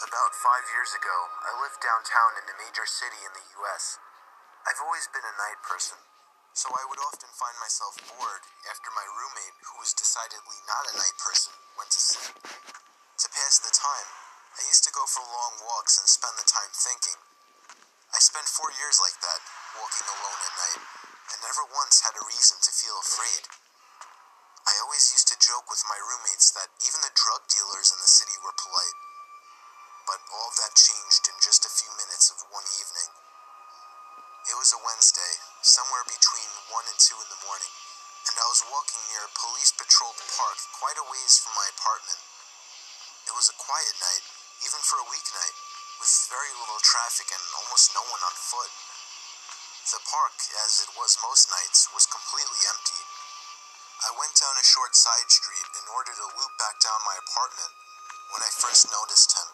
About 5 years ago, I lived downtown in a major city in the US. I've always been a night person, so I would often find myself bored after my roommate, who was decidedly not a night person, went to sleep. To pass the time, I used to go for long walks and spend the time thinking. I spent 4 years like that, walking alone at night, and never once had a reason to feel afraid. I always used to joke with my roommates that even the drug dealers in the city were polite. But all of that changed in just a few minutes of one evening. It was a Wednesday, somewhere between 1 and 2 in the morning, and I was walking near a police-patrolled park quite a ways from my apartment. It was a quiet night, even for a weeknight, with very little traffic and almost no one on foot. The park, as it was most nights, was completely empty. I went down a short side street in order to loop back down my apartment when I first noticed him.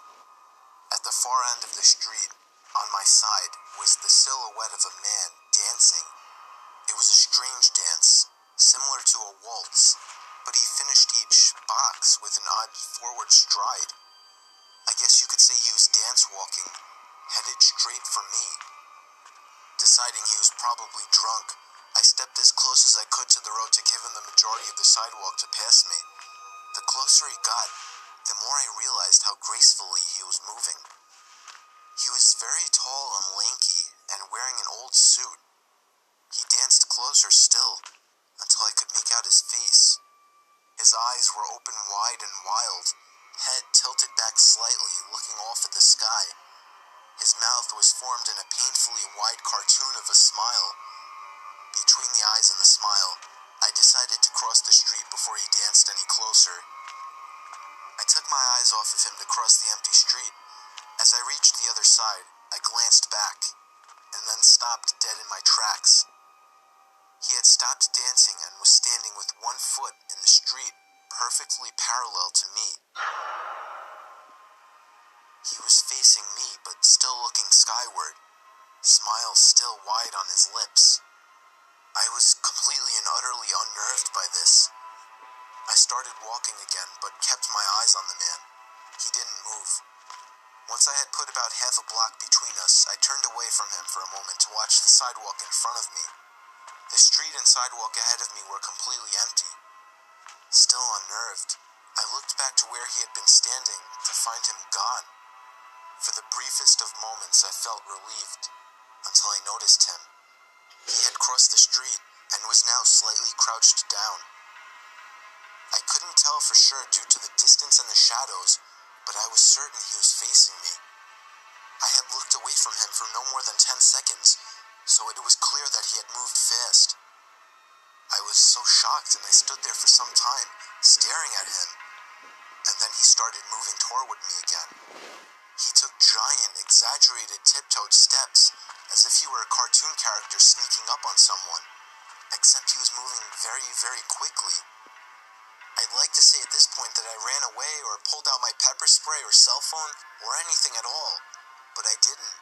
At the far end of the street, on my side, was the silhouette of a man dancing. It was a strange dance, similar to a waltz, but he finished each box with an odd forward stride. I guess you could say he was dance walking, headed straight for me. Deciding he was probably drunk, I stepped as close as I could to the road to give him the majority of the sidewalk to pass me. The closer he got, the more I realized how gracefully he was moving. He was very tall and lanky and wearing an old suit. He danced closer still until I could make out his face. His eyes were open wide and wild, head tilted back slightly, looking off at the sky. His mouth was formed in a painfully wide cartoon of a smile. Between the eyes and the smile, I decided to cross the street before he danced any closer. I took my eyes off of him to cross the empty street. As I reached the other side, I glanced back, and then stopped dead in my tracks. He had stopped dancing and was standing with one foot in the street, perfectly parallel to me. He was facing me, but still looking skyward, smile still wide on his lips. I was completely and utterly unnerved by this. I started walking again, but kept my eyes on the man. He didn't move. Once I had put about half a block between us, I turned away from him for a moment to watch the sidewalk in front of me. The street and sidewalk ahead of me were completely empty. Still unnerved, I looked back to where he had been standing to find him gone. For the briefest of moments, I felt relieved, until I noticed him. He had crossed the street and was now slightly crouched down. I couldn't tell for sure due to the distance and the shadows, but I was certain he was facing me. I had looked away from him for no more than 10 seconds, so it was clear that he had moved fast. I was so shocked and I stood there for some time, staring at him, and then he started moving toward me again. He took giant, exaggerated tiptoed steps, as if he were a cartoon character sneaking up on someone, except he was moving very, very quickly. I'd like to say at this point that I ran away or pulled out my pepper spray or cell phone or anything at all, but I didn't.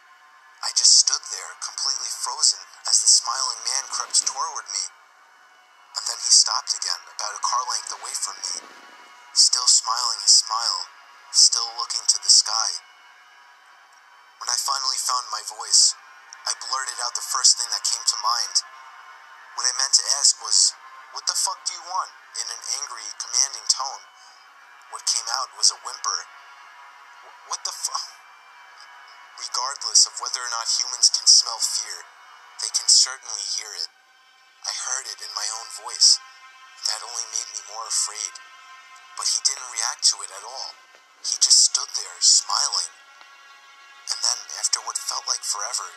I just stood there, completely frozen, as the smiling man crept toward me. And then he stopped again, about a car length away from me, still smiling his smile, still looking to the sky. When I finally found my voice, I blurted out the first thing that came to mind. What I meant to ask was, "What the fuck do you want?" in an angry, commanding tone. What came out was a whimper. What the fuck? Regardless of whether or not humans can smell fear, they can certainly hear it. I heard it in my own voice. That only made me more afraid. But he didn't react to it at all. He just stood there, smiling. And then, after what felt like forever,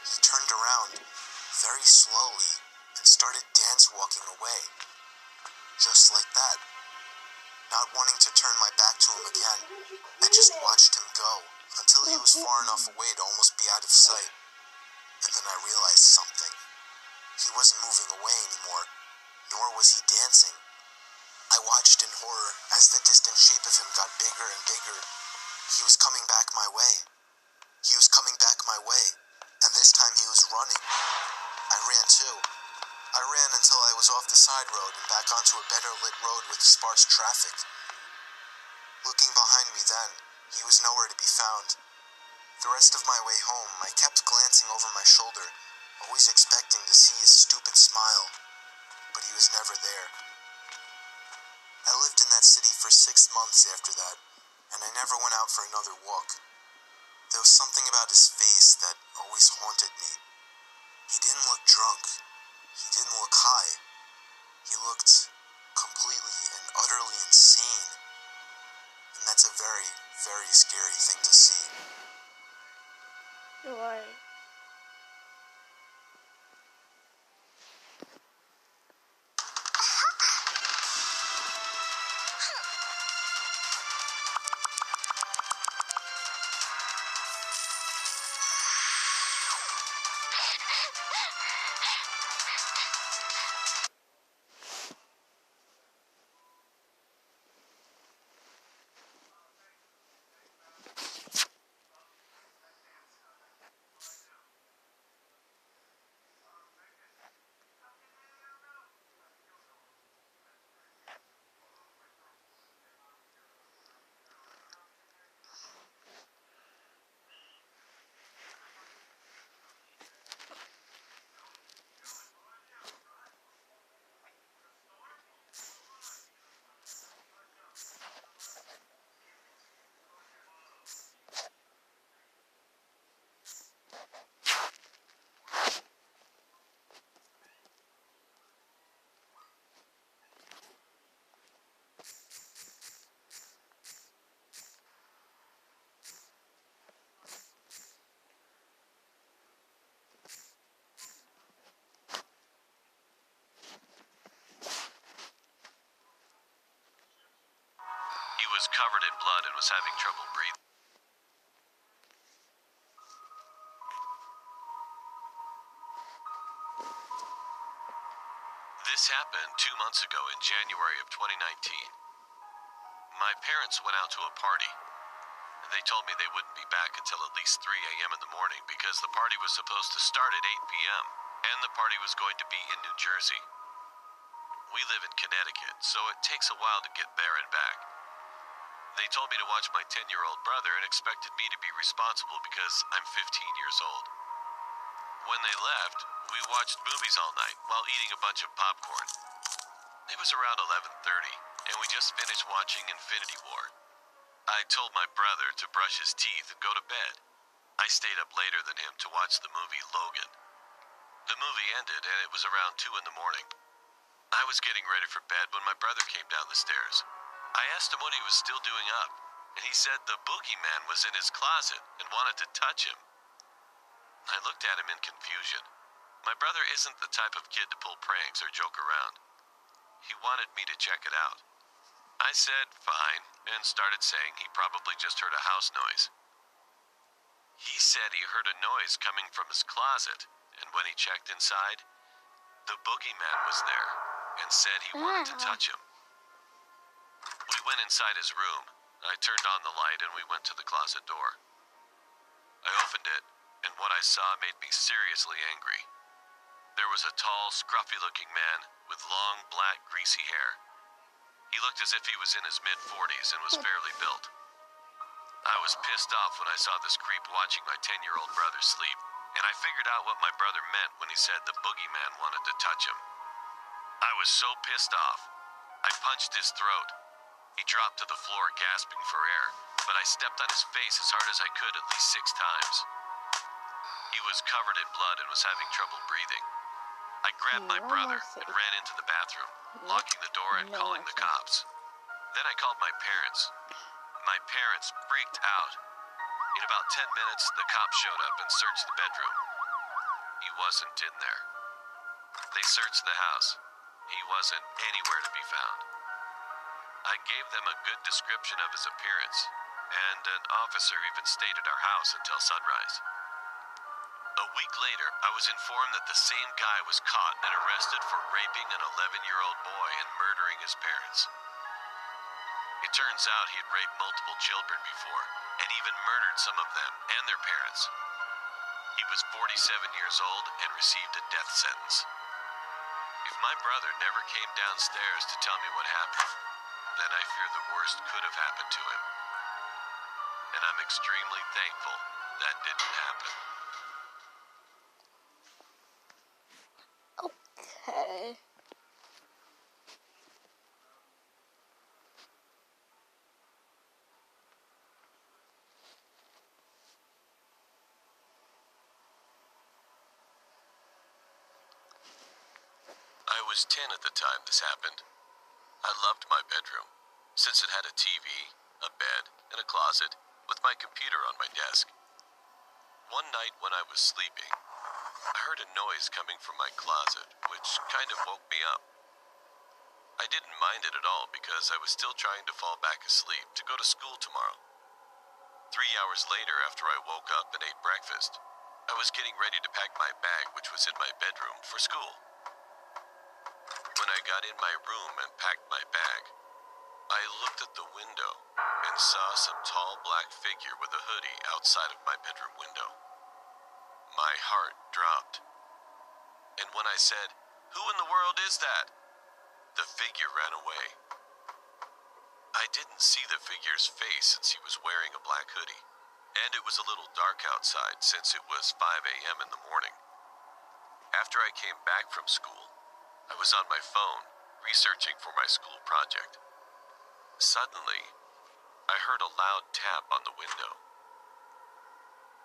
he turned around, very slowly, and started dance-walking away. Just like that. Not wanting to turn my back to him again, I just watched him go, until he was far enough away to almost be out of sight. And then I realized something. He wasn't moving away anymore, nor was he dancing. I watched in horror as the distant shape of him got bigger and bigger. He was coming back my way. He was coming back my way, and this time he was running. I ran too. I ran until I was off the side road and back onto a better lit road with sparse traffic. Looking behind me then, He was nowhere to be found. The rest of my way home, I kept glancing over my shoulder, always expecting to see his stupid smile, but he was never there. I lived in that city for 6 months after that, and I never went out for another walk. There was something about his face that always haunted me. He didn't look drunk. He didn't look high. He looked completely and utterly insane. And that's a very, very scary thing to see. Why? He was covered in blood and was having trouble breathing. This happened 2 months ago in January of 2019. My parents went out to a party. They told me they wouldn't be back until at least 3 a.m. in the morning because the party was supposed to start at 8 p.m. and the party was going to be in New Jersey. We live in Connecticut, so it takes a while to get there and back. They told me to watch my 10-year-old brother and expected me to be responsible because I'm 15 years old. When they left, we watched movies all night while eating a bunch of popcorn. It was around 11:30, and we just finished watching Infinity War. I told my brother to brush his teeth and go to bed. I stayed up later than him to watch the movie Logan. The movie ended, and it was around 2 in the morning. I was getting ready for bed when my brother came down the stairs. I asked him what he was still doing up, and he said the boogeyman was in his closet and wanted to touch him. I looked at him in confusion. My brother isn't the type of kid to pull pranks or joke around. He wanted me to check it out. I said fine, and started saying he probably just heard a house noise. He said he heard a noise coming from his closet, and when he checked inside, the boogeyman was there and said he wanted to touch him. We went inside his room. I turned on the light and we went to the closet door. I opened it, and what I saw made me seriously angry. There was a tall, scruffy-looking man with long, black, greasy hair. He looked as if he was in his mid-40s and was fairly built. I was pissed off when I saw this creep watching my 10-year-old brother sleep, and I figured out what my brother meant when he said the boogeyman wanted to touch him. I was so pissed off. I punched his throat. He dropped to the floor gasping for air, but I stepped on his face as hard as I could at least 6 times. He was covered in blood and was having trouble breathing. I grabbed my brother and ran into the bathroom, locking the door and calling the cops. Then I called my parents. My parents freaked out. In about 10 minutes, the cops showed up and searched the bedroom. He wasn't in there. They searched the house. He wasn't anywhere to be found. I gave them a good description of his appearance, and an officer even stayed at our house until sunrise. A week later, I was informed that the same guy was caught and arrested for raping an 11-year-old boy and murdering his parents. It turns out he had raped multiple children before, and even murdered some of them and their parents. He was 47 years old and received a death sentence. If my brother never came downstairs to tell me what happened, then I fear the worst could have happened to him. and I'm extremely thankful that didn't happen. Okay. I was 10 at the time this happened. I loved my bedroom, since it had a TV, a bed, and a closet, with my computer on my desk. One night when I was sleeping, I heard a noise coming from my closet, which kind of woke me up. I didn't mind it at all because I was still trying to fall back asleep to go to school tomorrow. 3 hours later, after I woke up and ate breakfast, I was getting ready to pack my bag, which was in my bedroom, for school. When I got in my room and packed my bag, I looked at the window and saw some tall black figure with a hoodie outside of my bedroom window. My heart dropped. And when I said, "Who in the world is that?" the figure ran away. I didn't see the figure's face since he was wearing a black hoodie, and it was a little dark outside since it was 5 a.m. in the morning. After I came back from school, I was on my phone researching for my school project. Suddenly, I heard a loud tap on the window.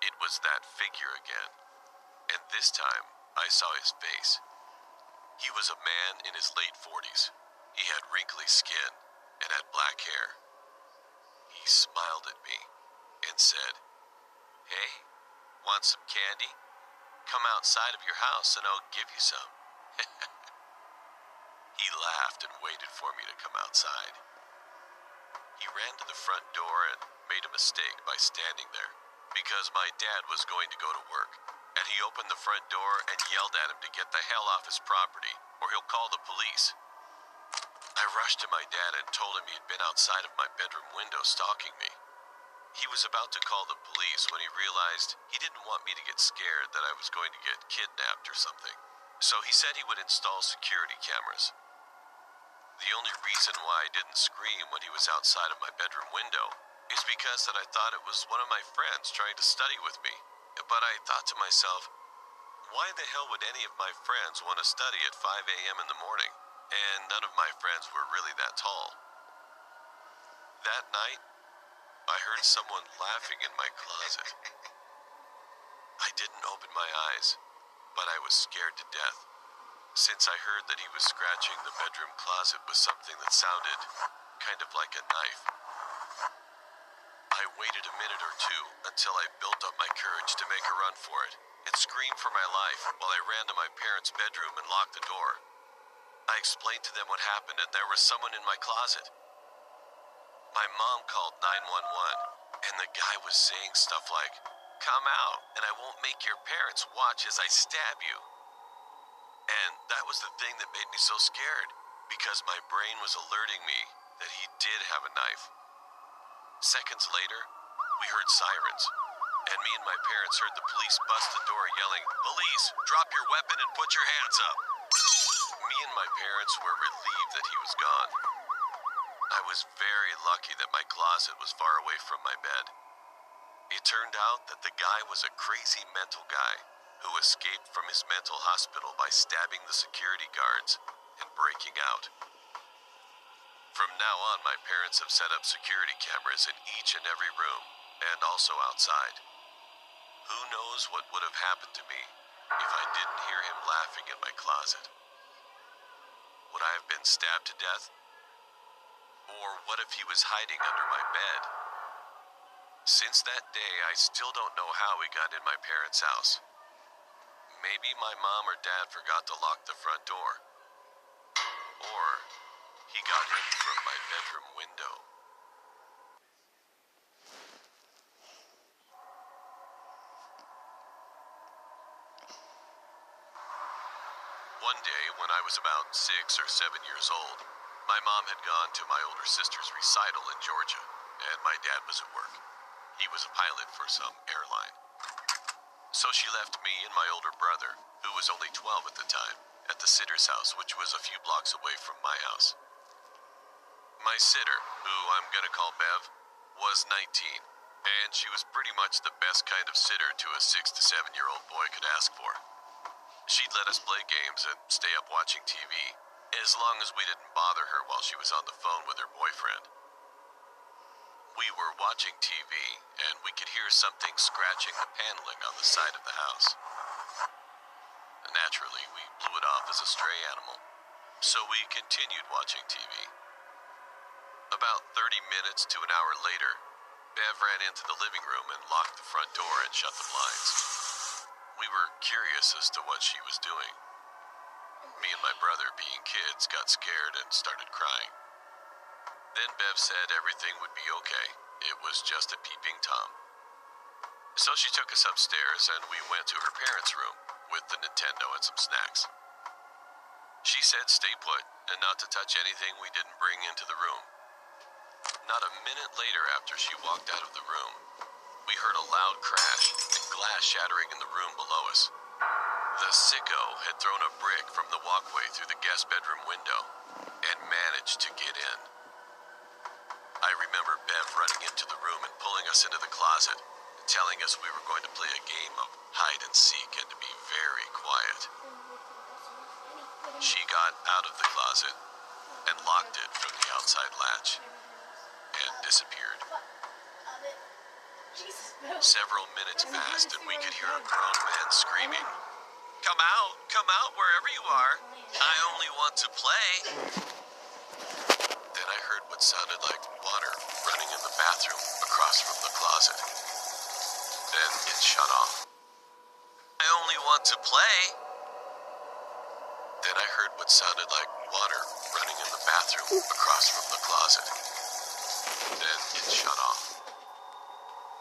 It was that figure again, and this time I saw his face. He was a man in his late 40s. He had wrinkly skin and had black hair. He smiled at me and said, "Hey, want some candy? Come outside of your house and I'll give you some." He laughed and waited for me to come outside. He ran to the front door and made a mistake by standing there because my dad was going to go to work, and he opened the front door and yelled at him to get the hell off his property or he'll call the police. I rushed to my dad and told him he had been outside of my bedroom window stalking me. He was about to call the police when he realized he didn't want me to get scared that I was going to get kidnapped or something. So he said he would install security cameras. The only reason why I didn't scream when he was outside of my bedroom window is because that I thought it was one of my friends trying to study with me. But I thought to myself, why the hell would any of my friends want to study at 5 a.m. in the morning? And none of my friends were really that tall. That night, I heard someone laughing in my closet. I didn't open my eyes, but I was scared to death, since I heard that he was scratching the bedroom closet with something that sounded kind of like a knife. I waited a minute or two until I built up my courage to make a run for it and screamed for my life while I ran to my parents' bedroom and locked the door. I explained to them what happened and there was someone in my closet. My mom called 911 and the guy was saying stuff like, "Come out and I won't make your parents watch as I stab you." And that was the thing that made me so scared, because my brain was alerting me that he did have a knife. Seconds later, we heard sirens, and me and my parents heard the police bust the door yelling, "Police, drop your weapon and put your hands up." Me and my parents were relieved that he was gone. I was very lucky that my closet was far away from my bed. It turned out that the guy was a crazy mental guy who escaped from his mental hospital by stabbing the security guards and breaking out. From now on, my parents have set up security cameras in each and every room, and also outside. Who knows what would have happened to me if I didn't hear him laughing in my closet? Would I have been stabbed to death? Or what if he was hiding under my bed? Since that day, I still don't know how he got in my parents' house. Maybe my mom or dad forgot to lock the front door. Or he got in from my bedroom window. One day, when I was about 6 or 7 years old, my mom had gone to my older sister's recital in Georgia, and my dad was at work. He was a pilot for some airline. So she left me and my older brother, who was only 12 at the time, at the sitter's house, which was a few blocks away from my house. My sitter, who I'm gonna call Bev, was 19, and she was pretty much the best kind of sitter to a 6 to 7-year-old boy could ask for. She'd let us play games and stay up watching TV, as long as we didn't bother her while she was on the phone with her boyfriend. We were watching TV, and we could hear something scratching the paneling on the side of the house. Naturally, we blew it off as a stray animal, so we continued watching TV. About 30 minutes to an hour later, Bev ran into the living room and locked the front door and shut the blinds. We were curious as to what she was doing. Me and my brother, being kids, got scared and started crying. Then Bev said everything would be okay. It was just a peeping Tom. So she took us upstairs and we went to her parents' room with the Nintendo and some snacks. She said stay put and not to touch anything we didn't bring into the room. Not a minute later after she walked out of the room, we heard a loud crash and glass shattering in the room below us. The sicko had thrown a brick from the walkway through the guest bedroom window and managed to get in. I remember Bev running into the room and pulling us into the closet, telling us we were going to play a game of hide and seek and to be very quiet. She got out of the closet and locked it from the outside latch and disappeared. Several minutes passed and we could hear a grown man screaming, come out wherever you are. I only want to play." Then I heard what sounded like water running in the bathroom across from the closet. Then it shut off. "I only want to play." Then I heard what sounded like water running in the bathroom across from the closet. Then it shut off.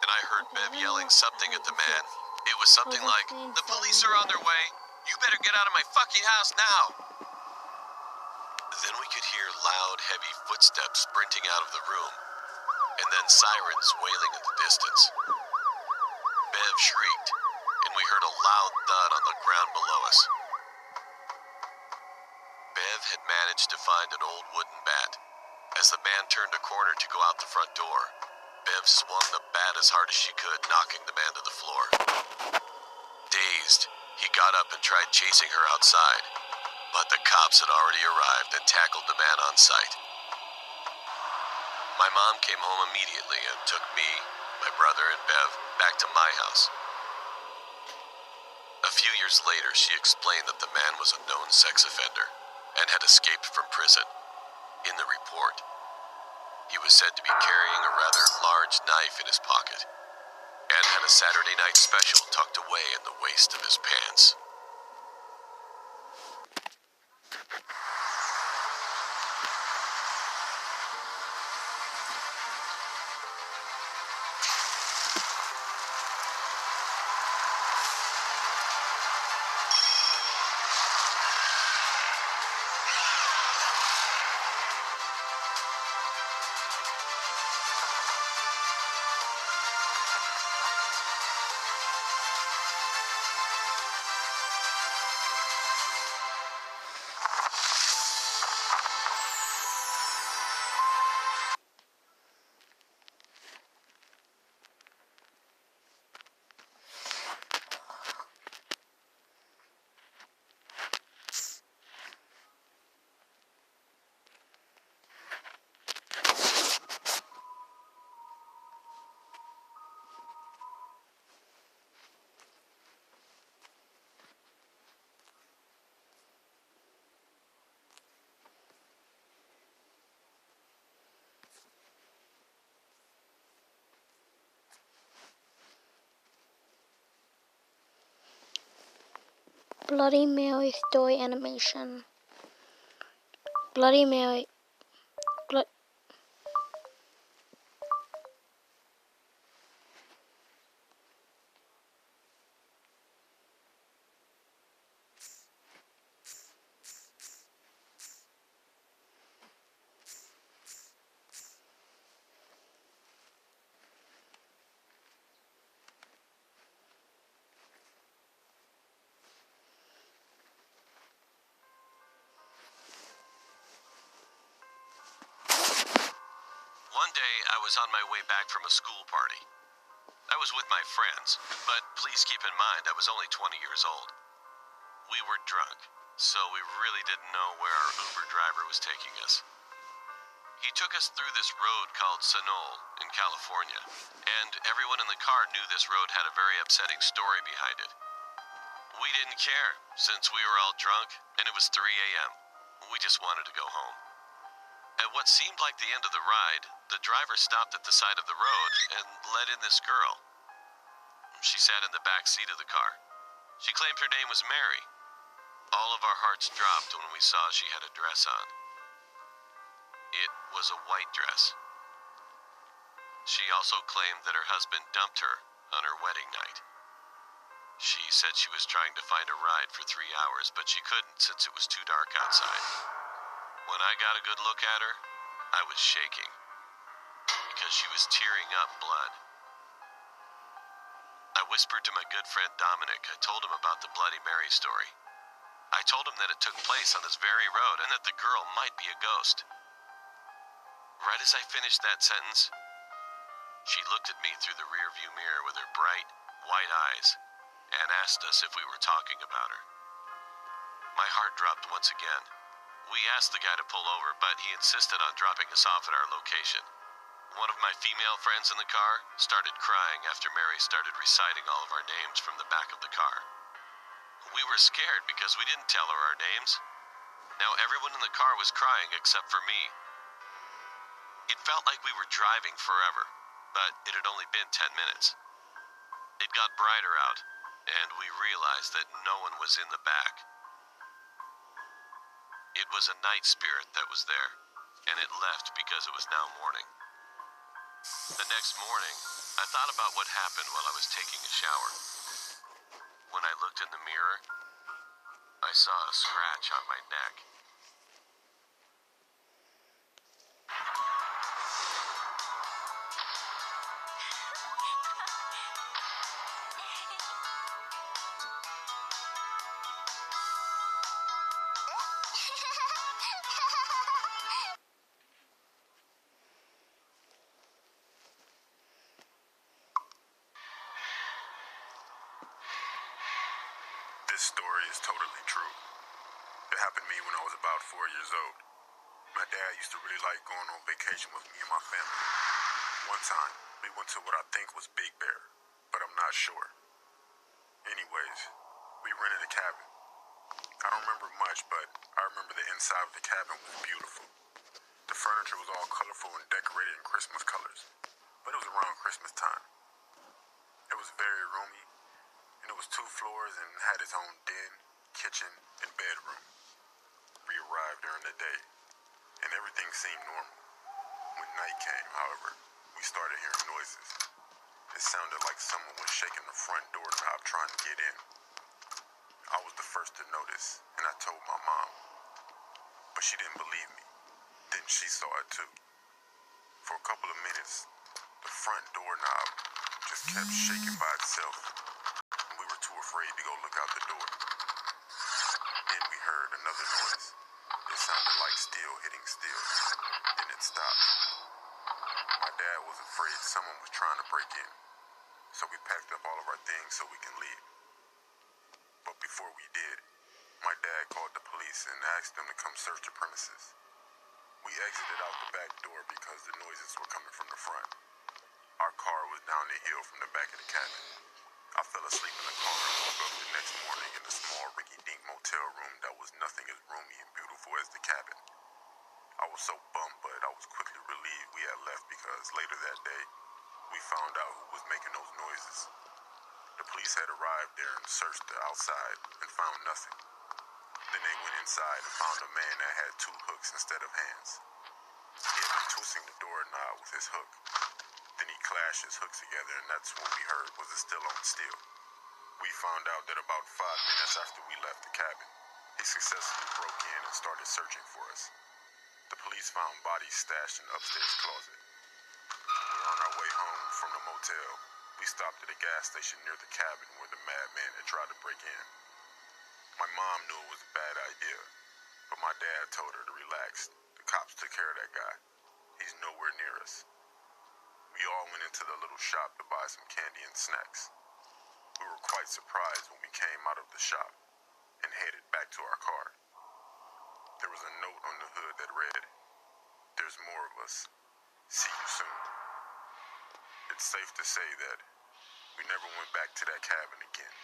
And I heard Bev yelling something at the man. It was something like, "The police are on their way. You better get out of my fucking house now." Then we could hear loud, heavy footsteps sprinting out of the room, and then sirens wailing in the distance. Bev shrieked, and we heard a loud thud on the ground below us. Bev had managed to find an old wooden bat. As the man turned a corner to go out the front door, Bev swung the bat as hard as she could, knocking the man to the floor. Dazed, he got up and tried chasing her outside, but the cops had already arrived and tackled the man on sight. My mom came home immediately and took me, my brother, and Bev back to my house. A few years later, she explained that the man was a known sex offender and had escaped from prison. In the report, he was said to be carrying a rather large knife in his pocket and had a Saturday night special tucked away in the waist of his pants. Bloody Mary story animation. Bloody Mary. One day, I was on my way back from a school party. I was with my friends, but please keep in mind I was only 20 years old. We were drunk, so we really didn't know where our Uber driver was taking us. He took us through this road called Sanol in California, and everyone in the car knew this road had a very upsetting story behind it. We didn't care, since we were all drunk, and it was 3 a.m. We just wanted to go home. At what seemed like the end of the ride, the driver stopped at the side of the road and let in this girl. She sat in the back seat of the car. She claimed her name was Mary. All of our hearts dropped when we saw she had a dress on. It was a white dress. She also claimed that her husband dumped her on her wedding night. She said she was trying to find a ride for 3 hours, but she couldn't since it was too dark outside. When I got a good look at her, I was shaking because she was tearing up blood. I whispered to my good friend Dominic. I told him about the Bloody Mary story. I told him that it took place on this very road and that the girl might be a ghost. Right as I finished that sentence, she looked at me through the rearview mirror with her bright, white eyes and asked us if we were talking about her. My heart dropped once again. We asked the guy to pull over, but he insisted on dropping us off at our location. One of my female friends in the car started crying after Mary started reciting all of our names from the back of the car. We were scared because we didn't tell her our names. Now everyone in the car was crying except for me. It felt like we were driving forever, but it had only been 10 minutes. It got brighter out, and we realized that no one was in the back. It was a night spirit that was there, and it left because it was now morning. The next morning, I thought about what happened while I was taking a shower. When I looked in the mirror, I saw a scratch on my neck. This story is totally true. It happened to me when I was about 4 years old. My dad used to really like going on vacation with me and my family. One time, we went to what I think was Big Bear, but I'm not sure. Anyways, we rented a cabin. I don't remember much, but I remember the inside of the cabin was beautiful. The furniture was all colorful and decorated in Christmas colors, but it was around Christmas time. It was very roomy, and it was 2 floors and had its own den, kitchen, and bedroom. We arrived during the day, and everything seemed normal. When night came, however, we started hearing noises. It sounded like someone was shaking the front doorknob trying to get in. I was the first to notice, and I told my mom. But she didn't believe me. Then she saw it too. For a couple of minutes, the front doorknob just kept shaking by itself. We were too afraid to go look out the door. Then we heard another noise. It sounded like steel hitting steel. Then it stopped. My dad was afraid someone was trying to break in, so we packed up all of our things so we can leave. But before we did, my dad called the police and asked them to come search the premises. We exited out the back door because the noises were coming from the front. Our car was down the hill from the back of the cabin. I fell asleep in the car and woke up the next morning in a small rinky-dink motel room that was nothing as roomy and beautiful as the cabin. I was so bummed, but I was quickly relieved we had left because later that day, we found out who was making those noises. The police had arrived there and searched the outside and found nothing. Then they went inside and found a man that had 2 hooks instead of hands. He had been twisting the doorknob with his hook. Then he clashed his hooks together, and that's what we heard was a still-on steel. We found out that about 5 minutes after we left the cabin, he successfully broke in and started searching for us. The police found bodies stashed in the upstairs closet. We were on our way home from the motel. We stopped at a gas station near the cabin where the madman had tried to break in. My mom knew it was a bad idea, but my dad told her to relax. The cops took care of that guy. He's nowhere near us. We all all went into the little shop to buy some candy and snacks. We were quite surprised when we came out of the shop and headed back to our car. There was a note on the hood that read, "There's more of us. See you soon." It's safe to say that we never went back to that cabin again.